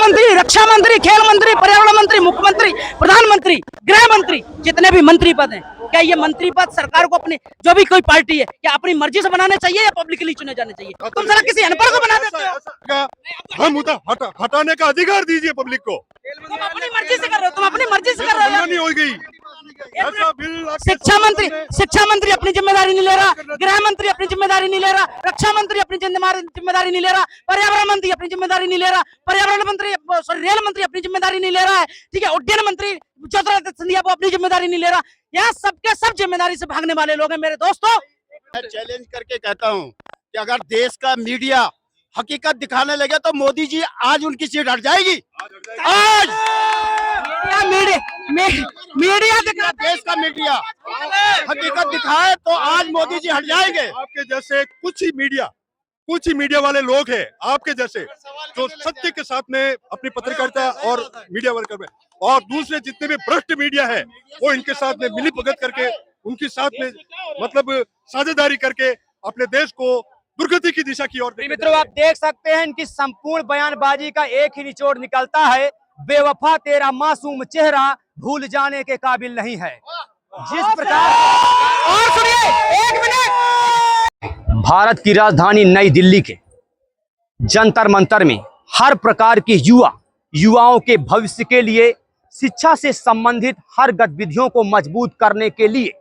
मंत्री, रक्षा मंत्री, खेल मंत्री, पर्यावरण मंत्री, मुख्यमंत्री, प्रधानमंत्री, गृह मंत्री, जितने भी मंत्री पद हैं, क्या ये मंत्री पद सरकार को अपनी जो भी कोई पार्टी है क्या अपनी मर्जी से बनाने चाहिए या पब्लिकली चुने जाने चाहिए? तुम साला किसी अनपढ़ को बना देते हो। हम हटाने का अधिकार दीजिए पब्लिक को। तुम अपनी मर्जी से कर रहे हो, तुम अपनी मर्जी से कर रहे हो। नहीं हो गई ऐसा बिल। शिक्षा मंत्री अपनी जिम्मेदारी नहीं ले रहा, गृह मंत्री अपनी जिम्मेदारी नहीं ले रहा, रक्षा मंत्री अपनी जिम्मेदारी नहीं ले रहा, पर्यावरण मंत्री अपनी जिम्मेदारी नहीं ले रहा, पर्यावरण मंत्री रेल मंत्री अपनी जिम्मेदारी नहीं ले रहा है, ठीक है, उड्डयन मंत्री ज्योतिरादित्य सिंधिया वो अपनी जिम्मेदारी नहीं ले रहा। यहाँ सबके सब जिम्मेदारी से भागने वाले लोग हैं मेरे दोस्तों। मैं चैलेंज करके कहता हूँ कि अगर देश का मीडिया हकीकत दिखाने लगे तो मोदी जी आज उनकी सीट हट जाएगी। आज मीडिया देश का मीडिया हकीकत दिखाए तो आज मोदी जी हट जाएंगे। आपके जैसे कुछ ही मीडिया वाले लोग हैं आपके जैसे जो सत्य के साथ में अपनी पत्रकारिता और मीडिया वर्कर में, और दूसरे जितने भी भ्रष्ट मीडिया है वो इनके साथ में मिली भगत करके उनके साथ में मतलब साझेदारी करके अपने देश को दुर्गति की दिशा की ओर। मित्रों, आप देख सकते हैं इनकी संपूर्ण बयानबाजी का एक ही निचोड़ निकलता है, बेवफा तेरा मासूम चेहरा भूल जाने के काबिल नहीं है। जिस प्रकार और सुनिए, एक मिनट, भारत की राजधानी नई दिल्ली के जंतर मंतर में हर प्रकार के युवाओं के भविष्य के लिए शिक्षा से संबंधित हर गतिविधियों को मजबूत करने के लिए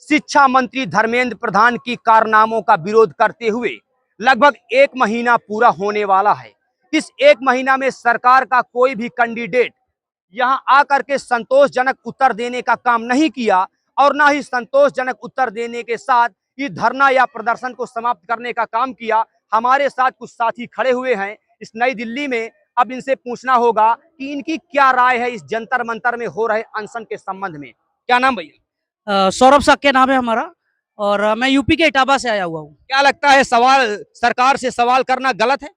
शिक्षा मंत्री धर्मेंद्र प्रधान की कारनामों का विरोध करते हुए लगभग 1 महीना पूरा होने वाला है। इस 1 महीना में सरकार का कोई भी कैंडिडेट यहां आकर के संतोषजनक उत्तर देने का काम नहीं किया और ना ही संतोषजनक उत्तर देने के साथ ये धरना या प्रदर्शन को समाप्त करने का काम किया। हमारे साथ कुछ साथी खड़े हुए हैं इस नई दिल्ली में, अब इनसे पूछना होगा कि इनकी क्या राय है इस जंतर मंतर में हो रहे अनशन के संबंध में। क्या नाम भैया? सौरभ साक्य नाम है हमारा और मैं यूपी के इटावा से आया हुआ हूँ। क्या लगता है सरकार से सवाल करना गलत है?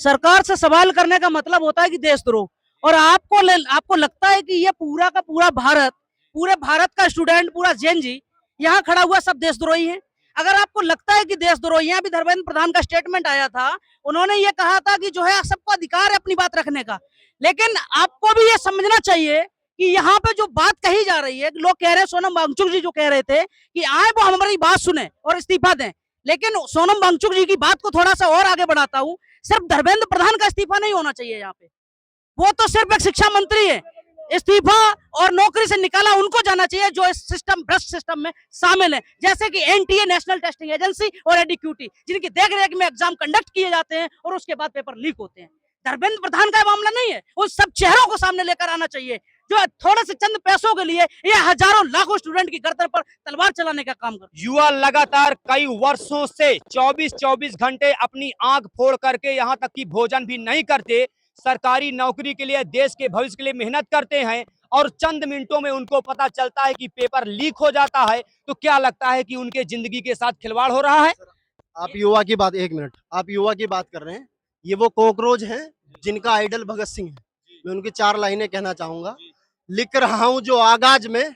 सरकार से सवाल करने का मतलब होता है कि देशद्रोह, और आपको लगता है कि ये पूरा का पूरा पूरे भारत का स्टूडेंट, पूरा जेनजी यहाँ खड़ा हुआ सब देशद्रोही है? अगर आपको लगता है कि देशद्रोही है, अभी धर्मेंद्र प्रधान का स्टेटमेंट आया था, उन्होंने ये कहा था कि जो है सबको अधिकार है अपनी बात रखने का, लेकिन आपको भी ये समझना चाहिए कि यहाँ पे जो बात कही जा रही है, लोग कह रहे हैं, सोनम वांगचुक जी जो कह रहे थे कि आए वो हमारी बात सुने और इस्तीफा दें, लेकिन सोनम वांगचुक जी की बात को थोड़ा सा और आगे बढ़ाता हूँ, सिर्फ धर्मेंद्र प्रधान का इस्तीफा नहीं होना चाहिए यहाँ पे, वो तो सिर्फ एक शिक्षा मंत्री है, इस्तीफा और नौकरी से निकाला उनको जाना चाहिए जो इस सिस्टम, भ्रष्ट सिस्टम में शामिल है, जैसे कि एनटीए, नेशनल टेस्टिंग एजेंसी, और एडीक्यूटी, जिनकी देखरेख में एग्जाम कंडक्ट किए जाते हैं और उसके बाद पेपर लीक होते हैं। धर्मेंद्र प्रधान का मामला नहीं है, उन सब चेहरों को सामने लेकर आना चाहिए जो थोड़े से चंद पैसों के लिए ये हजारों लाखों स्टूडेंट की गर्दन पर तलवार चलाने का काम कर। युवा लगातार कई वर्षों से 24-24 घंटे अपनी आंख फोड़ करके यहाँ तक कि भोजन भी नहीं करते, सरकारी नौकरी के लिए, देश के भविष्य के लिए मेहनत करते हैं और चंद मिनटों में उनको पता चलता है कि पेपर लीक हो जाता है, तो क्या लगता है कि उनके जिंदगी के साथ खिलवाड़ हो रहा है? आप युवा की बात, एक मिनट, आप युवा की बात कर रहे हैं, ये वो कॉकरोच हैं जिनका आइडल भगत सिंह है। मैं उनकी 4 लाइनें कहना चाहूंगा। लिख रहा हूं जो आगाज में,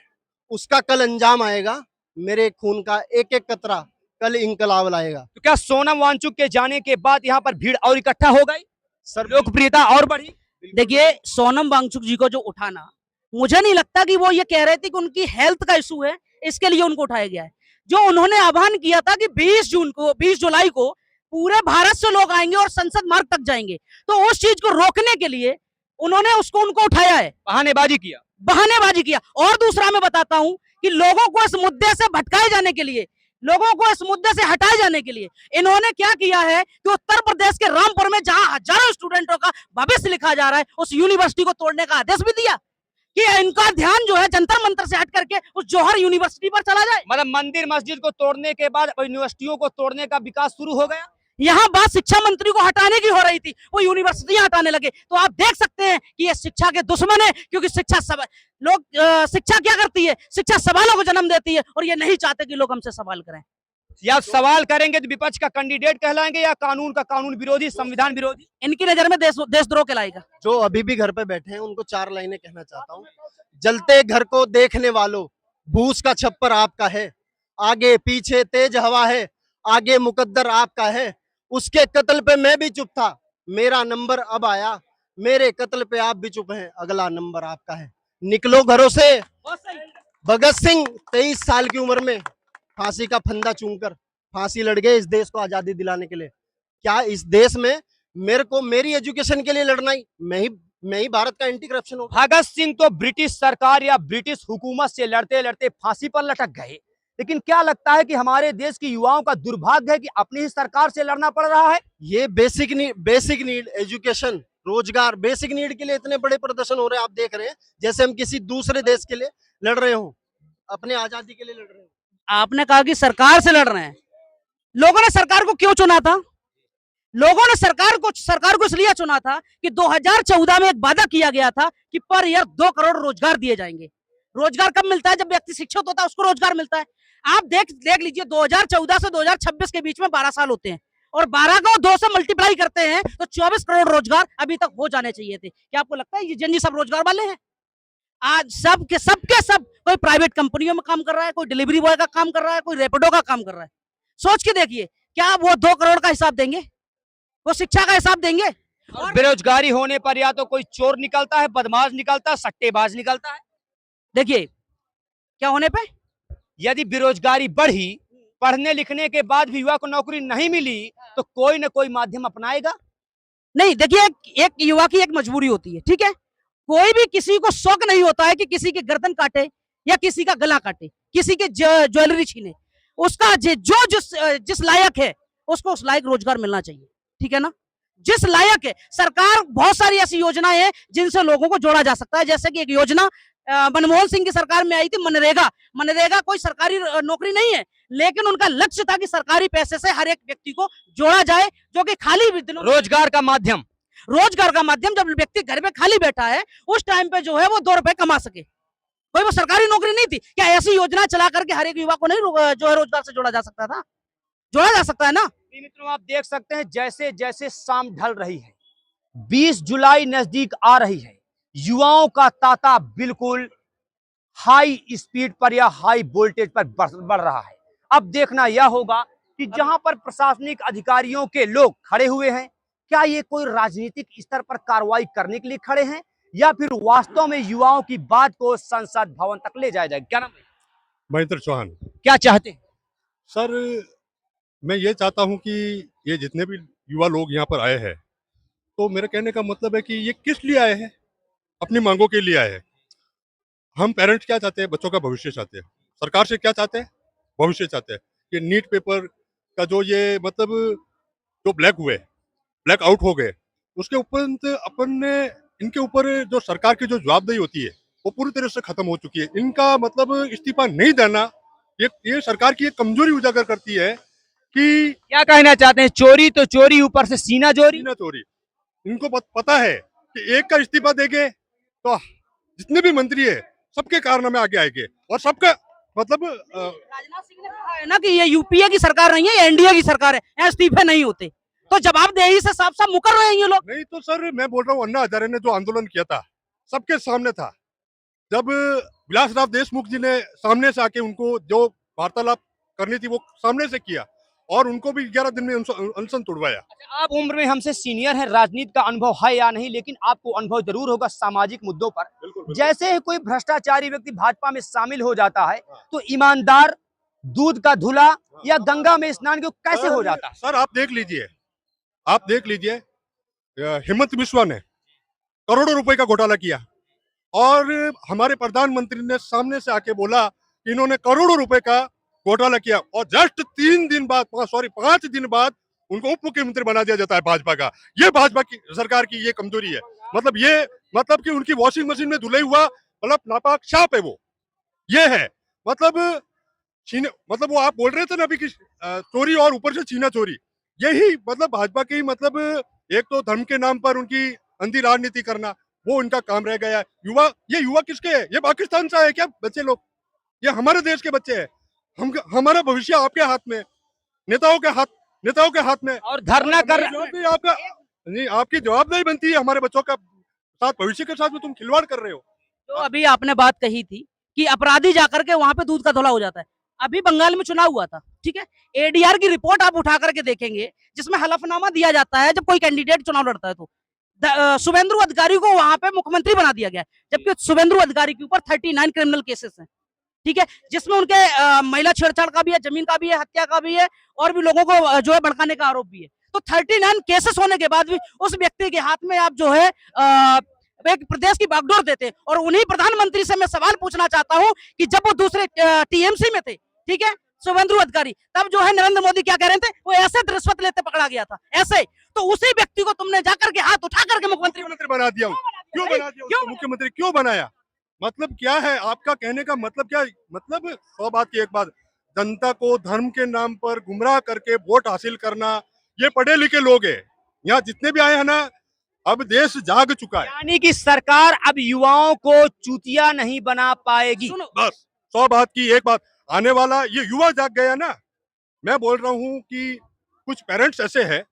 उसका कल अंजाम आएगा, मेरे खून का एक एक कतरा कल इंकलाब लाएगा। तो क्या सोनम वांगचुक के जाने के बाद यहाँ पर भीड़ और इकट्ठा हो गई, सर लोकप्रियता और बढ़ी? देखिए, सोनम वांगचुक जी को जो उठाना, मुझे नहीं लगता कि वो ये कह रहे थे कि उनकी हेल्थ का इशू है इसके लिए उनको उठाया गया है। जो उन्होंने आह्वान किया था कि 20 जुलाई को पूरे भारत से लोग आएंगे और संसद मार्ग तक जाएंगे, तो उस चीज को रोकने के लिए उन्होंने उनको उठाया है, बहानेबाजी किया। और दूसरा मैं बताता हूं कि लोगों को इस मुद्दे से भटकाए जाने के लिए, लोगों को इस मुद्दे से हटाए जाने के लिए इन्होंने क्या किया है कि उत्तर प्रदेश के रामपुर में जहां हजारों स्टूडेंटों का भविष्य लिखा जा रहा है, उस यूनिवर्सिटी को तोड़ने का आदेश भी दिया कि इनका ध्यान जो है जंतर मंतर से हट करके उस जौहर यूनिवर्सिटी पर चला जाए। मतलब मंदिर मस्जिद को तोड़ने के बाद यूनिवर्सिटियों को तोड़ने का विकास शुरू हो गया। यहाँ बात शिक्षा मंत्री को हटाने की हो रही थी, वो यूनिवर्सिटियां हटाने लगे, तो आप देख सकते हैं कि ये शिक्षा के दुश्मन है, क्योंकि शिक्षा क्या करती है, शिक्षा सवालों को जन्म देती है, और ये नहीं चाहते कि लोग हमसे सवाल करें। या सवाल करेंगे तो विपक्ष का कैंडिडेट कहलाएंगे या कानून विरोधी, संविधान विरोधी? इनकी नजर में देशद्रोह कहलाएगा। जो अभी भी घर पे बैठे हैं उनको 4 लाइनें कहना चाहता हूँ। जलते घर को देखने वालों, भूस का छप्पर आपका है, आगे पीछे तेज हवा है, आगे मुकद्दर आपका है, उसके कत्ल पे मैं भी चुप था, मेरा नंबर अब आया, मेरे कत्ल पे आप भी चुप हैं, अगला नंबर आपका है। निकलो घरों से। भगत सिंह 23 साल की उम्र में फांसी का फंदा चूमकर फांसी लड़ गए इस देश को आजादी दिलाने के लिए। क्या इस देश में मेरे को मेरी एजुकेशन के लिए लड़ना ही मैं ही भारत का एंटी करप्शन हूँ? भगत सिंह तो ब्रिटिश सरकार या ब्रिटिश हुकूमत से लड़ते लड़ते फांसी पर लटक गए, लेकिन क्या लगता है कि हमारे देश के युवाओं का दुर्भाग्य है कि अपनी ही सरकार से लड़ना पड़ रहा है? ये बेसिक नीड एजुकेशन, रोजगार, बेसिक नीड के लिए इतने बड़े प्रदर्शन हो रहे हैं, आप देख रहे हैं, जैसे हम किसी दूसरे देश के लिए लड़ रहे हो, अपने आजादी के लिए लड़ रहे हो। आपने कहा कि सरकार से लड़ रहे हैं। लोगों ने सरकार को क्यों चुना था? लोगों ने सरकार को इसलिए चुना था कि 2014 में एक वादा किया गया था कि पर ईयर 2 करोड़ रोजगार दिए जाएंगे। रोजगार कब मिलता है? जब व्यक्ति शिक्षित होता है, उसको रोजगार मिलता है। आप देख लीजिए, 2014 से 2026 के बीच में 12 साल होते हैं, और 12 को 2 से मल्टीप्लाई करते हैं तो 24 करोड़ रोजगार अभी तक हो जाने चाहिए थे। क्या आपको लगता है ये जन जी सब रोजगार वाले हैं? आज सब कोई प्राइवेट कंपनियों में काम कर रहा है, कोई डिलीवरी बॉय का काम कर रहा है, कोई रैपिडो का काम कर रहा है। सोच के देखिए, क्या वो 2 करोड़ का हिसाब देंगे? वो शिक्षा का हिसाब देंगे? और बेरोजगारी होने पर या तो कोई चोर निकलता है, बदमाश निकलता है, सट्टेबाज निकलता है। देखिए क्या होने पे, यदि बेरोजगारी बढ़ी, पढ़ने लिखने के बाद भी युवा को नौकरी नहीं मिली, तो कोई ना कोई माध्यम अपनाएगा। नहीं देखिए, एक युवा की एक मजबूरी होती है, ठीक है? कोई भी किसी को शौक नहीं होता है कि किसी की गर्दन काटे या किसी का गला काटे, किसी के ज्वेलरी छीने। उसका जो जिस लायक है उसको उस लायक रोजगार मिलना चाहिए, ठीक है ना? जिस लायक है। सरकार बहुत सारी ऐसी योजनाएं हैं जिनसे लोगों को जोड़ा जा सकता है, जैसे कि एक योजना मनमोहन सिंह की सरकार में आई थी, मनरेगा कोई सरकारी नौकरी नहीं है, लेकिन उनका लक्ष्य था कि सरकारी पैसे से हर एक व्यक्ति को जोड़ा जाए, जो कि खाली दिनों रोजगार का माध्यम जब व्यक्ति घर पे खाली बैठा है उस टाइम पे जो है वो 2 रुपए कमा सके। कोई वो सरकारी नौकरी नहीं थी क्या? ऐसी योजना चला करके हर एक युवा को नहीं जो है रोजगार से जोड़ा जा सकता था? जोड़ा जा सकता है ना? मित्रों, आप देख सकते हैं जैसे जैसे शाम ढल रही है, 20 जुलाई नजदीक आ रही है, युवाओं का तांता बिल्कुल हाई स्पीड पर या हाई वोल्टेज पर बढ़ रहा है। अब देखना यह होगा कि जहां पर प्रशासनिक अधिकारियों के लोग खड़े हुए हैं, क्या ये कोई राजनीतिक स्तर पर कार्रवाई करने के लिए खड़े हैं या फिर वास्तव में युवाओं की बात को संसद भवन तक ले जाया जाएगा? क्या नाम है? महेंद्र चौहान। क्या चाहते हैं? सर, मैं ये चाहता हूं कि ये जितने भी युवा लोग यहाँ पर आए हैं, तो मेरे कहने का मतलब है कि ये किस लिए आए हैं? अपनी मांगों के लिए आए हैं। हम पेरेंट्स क्या चाहते हैं? बच्चों का भविष्य चाहते हैं। सरकार से क्या चाहते हैं? भविष्य चाहते हैं। ये नीट पेपर का जो ये मतलब जो ब्लैक आउट हो गए, उसके ऊपर अपन ने इनके ऊपर जो सरकार की जो जवाबदेही होती है वो पूरी तरह से खत्म हो चुकी है। इनका मतलब इस्तीफा नहीं देना ये सरकार की एक कमजोरी उजागर करती है कि क्या कहना चाहते हैं? चोरी तो चोरी, ऊपर से सीना चोरी। इनको पता है कि एक का इस्तीफा देंगे तो जितने भी मंत्री है सबके कारनामे आगे आएंगे और सबका मतलब राजनाथ सिंह ने कहा है ना कि ये यूपीए की सरकार नहीं है, ये एनडीए की सरकार है, यहाँ इस्तीफे नहीं होते। तो जवाबदेही से साफ साफ मुकर रहे हैं ये लोग। नहीं तो सर, मैं बोल रहा हूँ, अन्ना हजारे ने जो आंदोलन किया था सबके सामने था। जब विलासराव देशमुख जी ने सामने से आके उनको जो वार्तालाप करनी थी वो सामने से किया और उनको भी 11 दिन में अनशन तोड़वाया। अच्छा, आप उम्र में हमसे सीनियर हैं, राजनीति का अनुभव है या नहीं, लेकिन आपको अनुभव जरूर होगा सामाजिक मुद्दों पर। बिल्कुल। जैसे ही कोई भ्रष्टाचारी व्यक्ति भाजपा में शामिल हो जाता है तो ईमानदार दूध का धुला या गंगा में स्नान कैसे हो जाता है? सर, आप देख लीजिए, हिम्मत बिस्वा ने करोड़ों रुपए का घोटाला किया और हमारे प्रधानमंत्री ने सामने से आके बोला कि इन्होंने करोड़ों रुपए का घोटाला किया और जस्ट 5 दिन बाद उनको उप मुख्यमंत्री बना दिया जाता है भाजपा का। ये भाजपा की सरकार की ये कमजोरी है। मतलब कि उनकी वॉशिंग मशीन में धुले हुआ मतलब नापाक छाप है वो। ये है मतलब वो आप बोल रहे थे ना अभी कि चोरी और ऊपर से छीना चोरी, यही मतलब भाजपा की मतलब एक तो धर्म के नाम पर उनकी अंधी राजनीति करना, वो उनका काम रह गया है। युवा किसके है? ये पाकिस्तान से है क्या बच्चे लोग? ये हमारे देश के बच्चे हैं। हमारा भविष्य आपके हाथ में, नेताओं के हाथ में। और धरना कर आपकी जवाबदेही बनती है हमारे बच्चों का साथ, भविष्य के साथ में तुम खिलवाड़ कर रहे हो। तो अभी आपने बात कही थी कि अपराधी जाकर के वहां पे दूध का धुला हो जाता है। अभी बंगाल में चुनाव हुआ था, ठीक है? एडीआर की रिपोर्ट आप उठा करके देखेंगे जिसमें हलफनामा दिया जाता है जब कोई कैंडिडेट चुनाव लड़ता है तो शुभेंदु अधिकारी को वहां पे मुख्यमंत्री बना दिया गया, जबकि शुभेंदु अधिकारी के ऊपर 39 क्रिमिनल केसेस हैं, ठीक है, जिसमें उनके महिला छेड़छाड़ का भी है, जमीन का भी है, हत्या का भी है, और भी लोगों को जो है भड़काने का आरोप भी है। तो 39 केसेस होने के बाद भी उस व्यक्ति के हाथ में आप जो है एक प्रदेश की बागडोर देते हैं। और उन्हीं प्रधानमंत्री से मैं सवाल पूछना चाहता हूं कि जब वो दूसरे टीएमसी में थे, ठीक है, शुभेंदु अधिकारी, तब जो है नरेंद्र मोदी क्या कह रहे थे, वो ऐसे रिश्वत लेते पकड़ा गया था, ऐसे। तो उसी व्यक्ति को तुमने जाकर के हाथ उठा करके मुख्यमंत्री बना दिया, क्यों बना दिया उसको मुख्यमंत्री, क्यों बनाया? मतलब क्या है आपका कहने का मतलब? क्या मतलब? 100 बात की एक बात, जनता को धर्म के नाम पर गुमराह करके वोट हासिल करना, ये पढ़े लिखे लोग हैं यहाँ जितने भी आए हैं ना, अब देश जाग चुका है। यानी कि सरकार अब युवाओं को चूतिया नहीं बना पाएगी। बस 100 बात की एक बात, आने वाला ये युवा जाग गया ना। मैं बोल रहा हूँ कि कुछ पेरेंट्स ऐसे हैं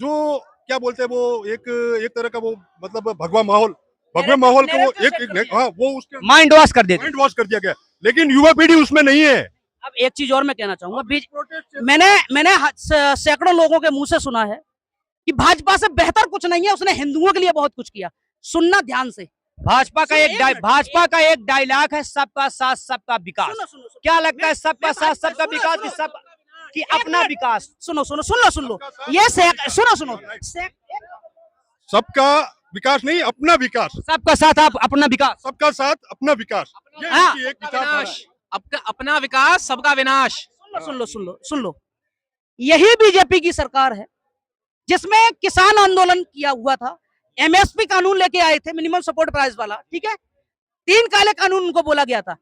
जो क्या बोलते हैं, वो एक तरह का वो मतलब भगवा माहौल को वो एक हाँ वो उसके माइंड वॉश कर देते, माइंड वॉश कर दिया गया, लेकिन युवा पीढ़ी उसमें नहीं है। अब एक चीज और मैं कहना चाहूंगा, मैंने सैकड़ों लोगों के मुंह से सुना है कि भाजपा से बेहतर कुछ नहीं है, उसने हिंदुओं के लिए बहुत कुछ किया। सुनना ध्यान से, भाजपा का एक डायलॉग है, सबका साथ सबका विकास। क्या लगता है सबका साथ सबका विकास कि अपना विकास? सुन लो ये सुनो सबका विकास नहीं, अपना विकास। सबका साथ आप अपना विकास, सबका साथ अपना विकास, ये इनकी एक विचारधारा है। अपना विकास सबका विनाश। सुन लो, यही बीजेपी की सरकार है जिसमें किसान आंदोलन किया हुआ था, एमएसपी कानून लेके आए थे, मिनिमम सपोर्ट प्राइस वाला, ठीक है, 3 काले कानून उनको बोला गया था।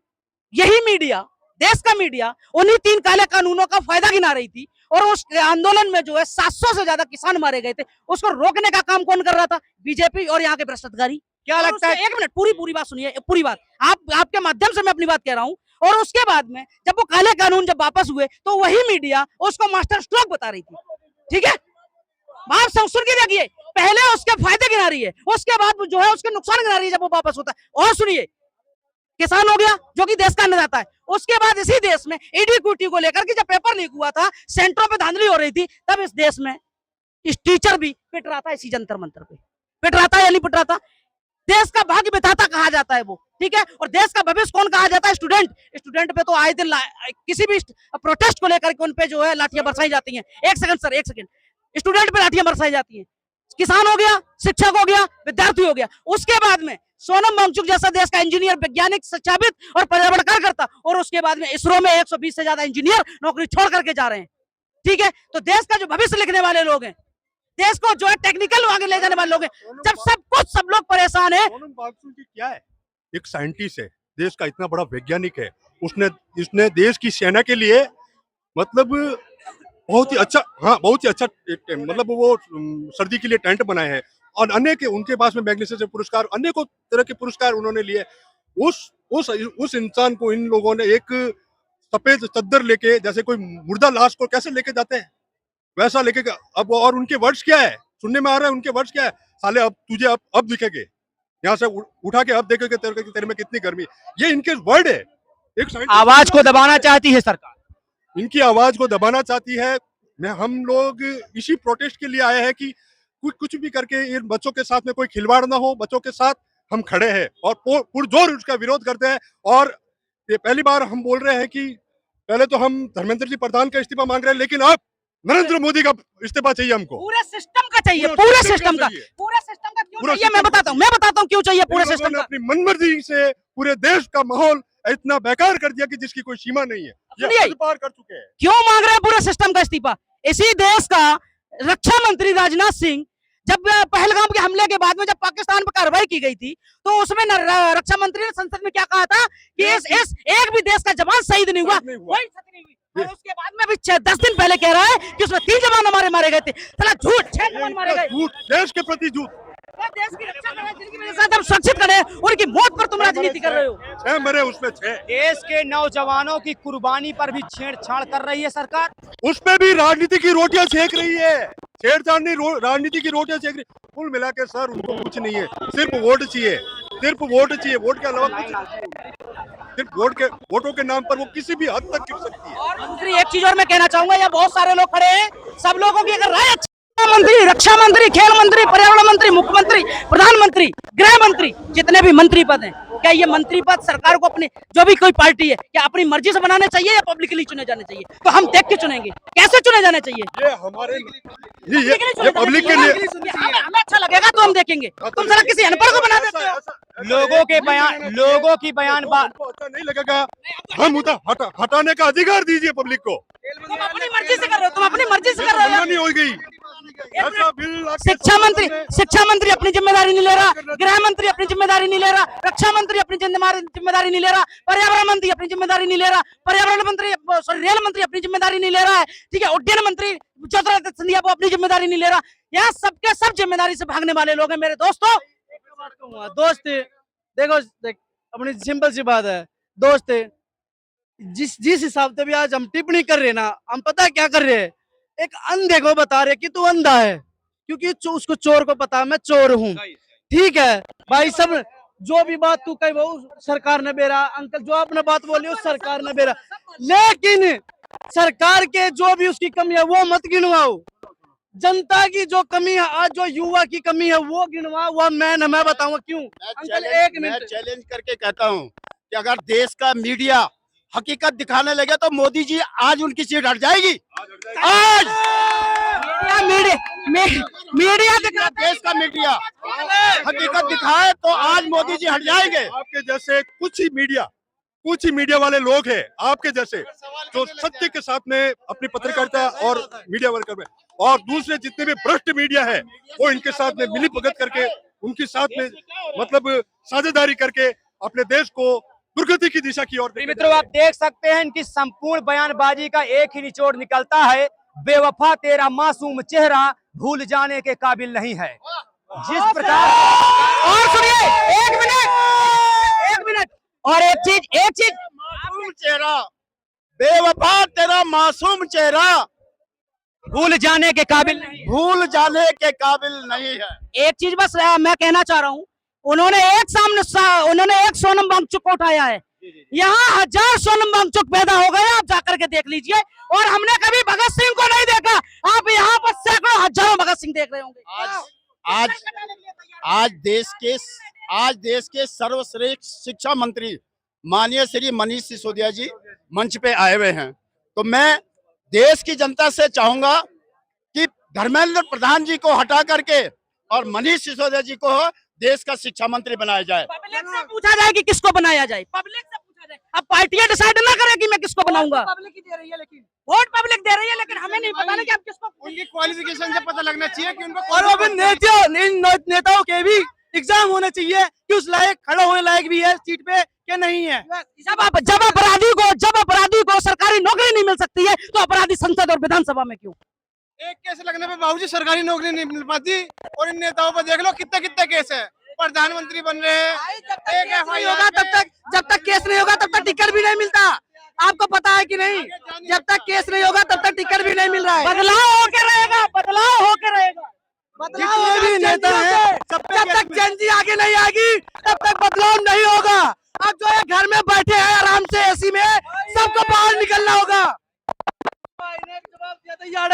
यही मीडिया, देश का मीडिया, उन्हीं 3 काले कानूनों का फायदा गिना रही थी, और उस आंदोलन में जो है 700 से ज्यादा किसान मारे गए थे। उसको रोकने का काम कौन कर रहा था? बीजेपी और यहाँ के भ्रष्ट अधिकारी। क्या लगता है? एक मिनट, पूरी बात सुनिए, पूरी बात, आपके माध्यम से मैं अपनी बात कह रहा हूँ। और उसके बाद में जब वो काले कानून जब वापस हुए तो वही मीडिया उसको मास्टर स्ट्रोक बता रही थी, ठीक है। आप सुन के देखिए, पहले उसके फायदे गिना रही है, उसके बाद जो है उसके नुकसान गिना रही है जब वो वापस होता है। और सुनिए, किसान हो गया जो कि देश का अन्नदाता है, उसके बाद इसी देश में ईडी कुटी को लेकर के जब पेपर लीक हुआ था, सेंटरों पे धांधली हो रही थी, तब इस देश में इस टीचर भी पिट रहा था, इसी जंतर मंतर पे पिट रहा था या नहीं पिट रहा था? देश का भाग्य विधाता कहा जाता है वो, ठीक है। और देश का भविष्य कौन कहा जाता है? स्टूडेंट पे तो आए दिन किसी भी प्रोटेस्ट को लेकर के उन पे जो है लाठियां बरसाई जाती हैं। एक सेकंड, स्टूडेंट पे लाठियां बरसाई जाती हैं, किसान हो गया, शिक्षक हो गया, विद्यार्थी हो गया। उसके बाद में सोनम वांगचुक जैसा देश का इंजीनियर, वैज्ञानिक, शिक्षाविद और पर्यावरण कार्यकर्ता, और उसके बाद में इसरो में 120 से ज्यादा इंजीनियर नौकरी छोड़ करके जा रहे हैं, ठीक है। तो देश का जो भविष्य लिखने वाले लोग हैं, देश को जो है टेक्निकल आगे ले जाने वाले लोग हैं, जब सब लोग परेशान है। सोनम वांगचुक जी क्या है? एक साइंटिस्ट है, देश का इतना बड़ा वैज्ञानिक है, उसने देश की सेना के लिए मतलब बहुत ही अच्छा मतलब वो सर्दी के लिए टेंट बनाए हैं, और अनेक उनके पास में मैग्नीफिसेंट पुरस्कार, अनेकों तरह के पुरस्कार उन्होंने लिए। उस इंसान को इन लोगों ने एक सफेद चद्दर लेके, जैसे कोई मुर्दा लाश को कैसे लेके जाते हैं वैसा लेके अब, और उनके वर्ड्स क्या है सुनने में आ रहा है, उनके वर्ड्स क्या है? साले अब तुझे अब दिखेंगे, यहाँ से उठा के अब देखेंगे तेरे में कितनी गर्मी। ये इनके वर्ड है। एक आवाज को दबाना चाहती है सरकार, इनकी आवाज को दबाना चाहती है। हम लोग इसी प्रोटेस्ट के लिए आए हैं कि कुछ भी करके इन बच्चों के साथ में कोई खिलवाड़ ना हो, बच्चों के साथ हम खड़े हैं और पुरजोर उसका विरोध करते हैं। और ये पहली बार हम बोल रहे हैं कि पहले तो हम धर्मेंद्र जी प्रधान का इस्तीफा मांग रहे हैं, लेकिन अब नरेंद्र मोदी का इस्तीफा चाहिए हमको। पूरे सिस्टम का चाहिए, पूरे सिस्टम का क्यों चाहिए? मैं बताता हूँ क्यों चाहिए पूरे सिस्टम का। अपनी मनमर्जी से पूरे देश का माहौल इतना बेकार कर दिया कि जिसकी कोई सीमा नहीं है, ये हद पार कर चुके हैं। क्यों मांग रहे हैं पूरे सिस्टम का इस्तीफा? इसी देश का रक्षा मंत्री राजनाथ सिंह जब पहलगाम के हमले के बाद में जब पाकिस्तान पर कार्रवाई की गई थी, तो उसमें रक्षा मंत्री ने संसद में क्या कहा था कि इस एक भी देश का जवान शहीद नहीं हुआ, कोई क्षति नहीं हुई। और उसके बाद में भी 10 दिन पहले कह रहा है कि उसमें 3 जवान हमारे मारे गए थे। साला झूठ, 6 जवान मारे गए। झूठ, देश के प्रति झूठ। देश की रक्षा करें, जिनकी वजह से हम सुरक्षित करें, उनकी मौत पर तुम राजनीति कर रहे हो। 6 मरे उसमें 6। देश के नौजवानों की कुर्बानी पर भी छेड़छाड़ कर रही है सरकार, उस पे भी राजनीति की रोटियां सेक रही है। छेड़छाड़ नहीं, राजनीति की रोटियां सेक रही। कुल मिला के सर उनको कुछ नहीं है, सिर्फ वोट चाहिए, वोट के अलावा कुछ नहीं। सिर्फ वोटों के नाम पर वो किसी भी हद तक गिर सकती है। और दूसरी एक चीज और मैं कहना चाहूंगा, यहाँ बहुत सारे लोग खड़े हैं, सब लोगों की अगर राय मंत्री, रक्षा मंत्री, खेल मंत्री, पर्यावरण मंत्री, मुख्यमंत्री, प्रधानमंत्री, गृह मंत्री, जितने भी मंत्री पद हैं, क्या ये मंत्री पद सरकार को अपनी जो भी कोई पार्टी है क्या अपनी मर्जी से बनाने चाहिए या पब्लिकली चुने जाने चाहिए? तो हम देख के चुनेंगे कैसे चुने जाने चाहिए। ये हमारे ये पब्लिक के लिए हमें अच्छा लगेगा तो हम देखेंगे। तुम जरा किसी अनपढ़ को बना देते हो। लोगों के बयान, लोगों की बयान हमको अच्छा नहीं लगेगा, हम उधर हटाने का अधिकार दीजिए पब्लिक को। तुम अपनी मर्जी से कर रहे हो, तुम अपनी मर्जी से कर रहे हो। नहीं हो गई ऐसा बिल आपके शिक्षा मंत्री अपनी जिम्मेदारी नहीं ले रहा, गृह मंत्री अपनी जिम्मेदारी नहीं ले रहा, रक्षा मंत्री अपनी जिम्मेदारी नहीं ले रहा, पर्यावरण मंत्री अपनी जिम्मेदारी नहीं ले रहा, पर्यावरण मंत्री रेल मंत्री अपनी जिम्मेदारी नहीं ले रहा है, ठीक है, उड्डयन मंत्री ज्योतिरादित्य सिंधिया वो अपनी जिम्मेदारी नहीं ले रहा। यहाँ सबके सब जिम्मेदारी से भागने वाले लोग हैं मेरे दोस्तों। दोस्त देखो अपनी सिंपल सी बात है दोस्त, जिस हिसाब से भी आज हम टिप्पणी कर रहे हैं ना, हम पता है क्या कर रहे हैं, एक अंधे को बता रहे कि तू अंधा है, क्योंकि उसको चोर को पता है मैं चोर हूँ। ठीक है भाई, सब जो भी बात तू कही वो सरकार ने बेरा, अंकल जो आपने बात बोली उस सरकार ने बेरा, लेकिन सरकार के जो भी उसकी कमी है वो मत गिनवाओ। जनता की जो कमी है, आज जो युवा की कमी है वो गिनवाओ, वो मैं बताऊंगा क्यों। अंकल एक मैं मिनट, चैलेंज करके कहता हूं कि अगर देश का मीडिया हकीकत दिखाने लगे तो मोदी जी आज उनकी सीट हट जाएगी। आज मीडिया देश का मीडिया हकीकत दिखाए तो आज मोदी जी हट जाएंगे। आपके जैसे कुछ ही मीडिया वाले लोग हैं, आपके जैसे जो सत्य के साथ में अपनी पत्रकारिता और मीडिया वर्कर में, और दूसरे जितने भी भ्रष्ट मीडिया है वो इनके साथ में मिली भगत करके उनके साथ में मतलब साझेदारी करके अपने देश को दुर्गति की दिशा की ओर। मित्रों, आप देख सकते हैं इनकी संपूर्ण बयानबाजी का एक ही निचोड़ निकलता है, बेवफा तेरा मासूम चेहरा भूल जाने के काबिल नहीं है। जिस प्रकार, और सुनिए एक मिनट और एक चीज मासूम चेहरा, बेवफा तेरा मासूम चेहरा भूल जाने के काबिल नहीं, भूल जाने के काबिल नहीं है। एक चीज बस मैं कहना चाह रहा हूँ, उन्होंने एक सोनम वांगचुक को उठाया है, यहाँ 1000 सोनम वांगचुक पैदा हो गए, आप जाकर के देख लीजिए। और हमने कभी भगत सिंह को नहीं देखा, आप यहाँ पर सैकड़ों हजारों भगत सिंह देख रहे होंगे। आज देश के सर्वश्रेष्ठ शिक्षा मंत्री माननीय श्री मनीष सिसोदिया जी मंच पे आए हुए हैं, तो मैं देश की जनता से चाहूंगा कि धर्मेंद्र प्रधान जी को हटा करके और मनीष सिसोदिया जी को देश का शिक्षा मंत्री बनाया जाए। पब्लिक से पूछा जाए कि किसको बनाया जाए, पब्लिक से पूछा जाए। अब पार्टियां डिसाइड ना करें कि मैं किसको बनाऊंगा, पब्लिक ही दे रही है, लेकिन वोट पब्लिक दे रही है, लेकिन हमें नहीं पता ना कि आप किसको। उनकी क्वालिफिकेशन से पता लगना चाहिए कि उनको, और अब नेताओं के भी एग्जाम होने चाहिए कि उस लायक खड़ा होने लायक भी है सीट पे क्या नहीं है। जब अपराधी को सरकारी नौकरी नहीं मिल सकती है तो अपराधी संसद और विधानसभा में क्यों? एक केस लगने पे बाबूजी सरकारी नौकरी नहीं मिल पाती, और इन नेताओं पर देख लो कितने कितने केस है, प्रधानमंत्री बन रहे हैं। जब तक केस नहीं होगा तब तक टिकट भी नहीं मिलता, आपको पता है कि नहीं? जब तक केस नहीं होगा तब तक टिकट भी नहीं मिल रहा है। बदलाव होके रहेगा, जितने भी नेता हैं, जब तक जनजी आगे नहीं आएगी तब तक बदलाव नहीं होगा। अब जो है घर में बैठे हैं आराम से एसी में, सबको बाहर निकलना होगा।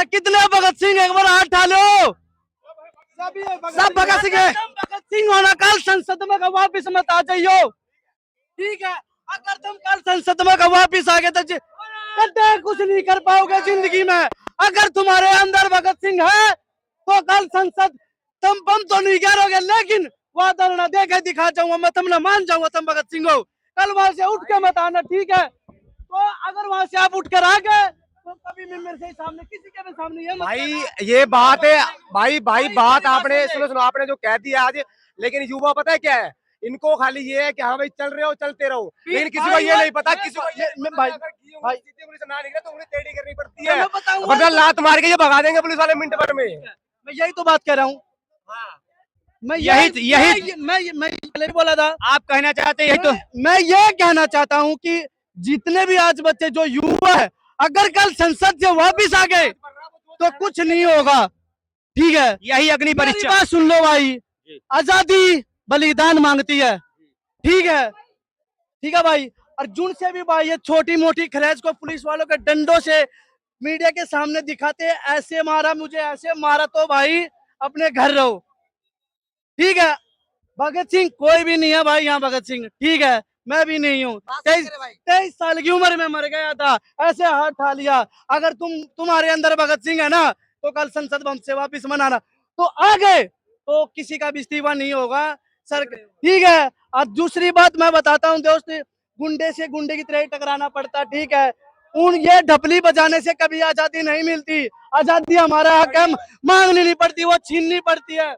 कितने भगत सिंह, एक बार हाथ ढालो। सब भगत सिंह है। भगत सिंह होना, कल संसद में वापिस मत आ जाइयो, ठीक है? अगर तुम कल संसद में वापिस आ गए तो कभी कुछ नहीं कर पाओगे जिंदगी में। अगर तुम्हारे अंदर भगत सिंह है तो कल संसद तुम बम तो नहीं गिरोगे, लेकिन वादा ना देखे दिखा जाऊंगा मैं, तुम ना मान जाऊंगा तुम भगत सिंह हो। कल वहां से उठ के मत आना, ठीक है? तो अगर वहां से आप उठ कर आ गए तो कभी भी मेरे से सामने, किसी के भी सामने ये भाई ये बात है। भाई बात आपने सुनो आपने जो कह दिया आज, लेकिन युवा पता है क्या है, इनको खाली ये है कि हाँ भाई चल रहे हो चलते रहो, लेकिन किसी को ये नहीं पता, किसी को भाई ना निकले तो उन्हें टेढ़ी करनी पड़ती है, वरना लात मार के ये भगा देंगे पुलिस वाले मिनट भर में। मैं यही तो बात कह रहा हूँ। मैं पहले भी बोला था, आप कहना चाहते हैं तो मैं ये कहना चाहता हूँ कि जितने भी आज बच्चे जो युवा है, अगर कल संसद से वापिस आ गए तो कुछ नहीं होगा, ठीक है? यही अग्नि परीक्षा। बात सुन लो भाई, आजादी बलिदान मांगती है, ठीक है? ठीक है भाई। अर्जुन से भी भाई ये छोटी मोटी खरेज को पुलिस वालों के डंडों से मीडिया के सामने दिखाते हैं, ऐसे मारा मुझे, ऐसे मारा, तो भाई अपने घर रहो, ठीक है। भगत सिंह कोई भी नहीं है भाई यहाँ, भगत सिंह, ठीक है, मैं भी नहीं हूँ। 23 साल की उम्र में मर गया था, ऐसे हाथ उठा लिया। अगर तुम्हारे अंदर भगत सिंह है ना, तो कल संसद भवन से वापिस मनाना, तो आगे तो किसी का भी इस्तीफा नहीं होगा सर, ठीक है। और दूसरी बात मैं बताता हूँ दोस्त, गुंडे से गुंडे की तरह ही टकराना पड़ता, ठीक है। ये ढपली बजाने से कभी आजादी नहीं मिलती, आजादी हमारा हक है, मांगनी नहीं पड़ती, वो छीननी पड़ती है।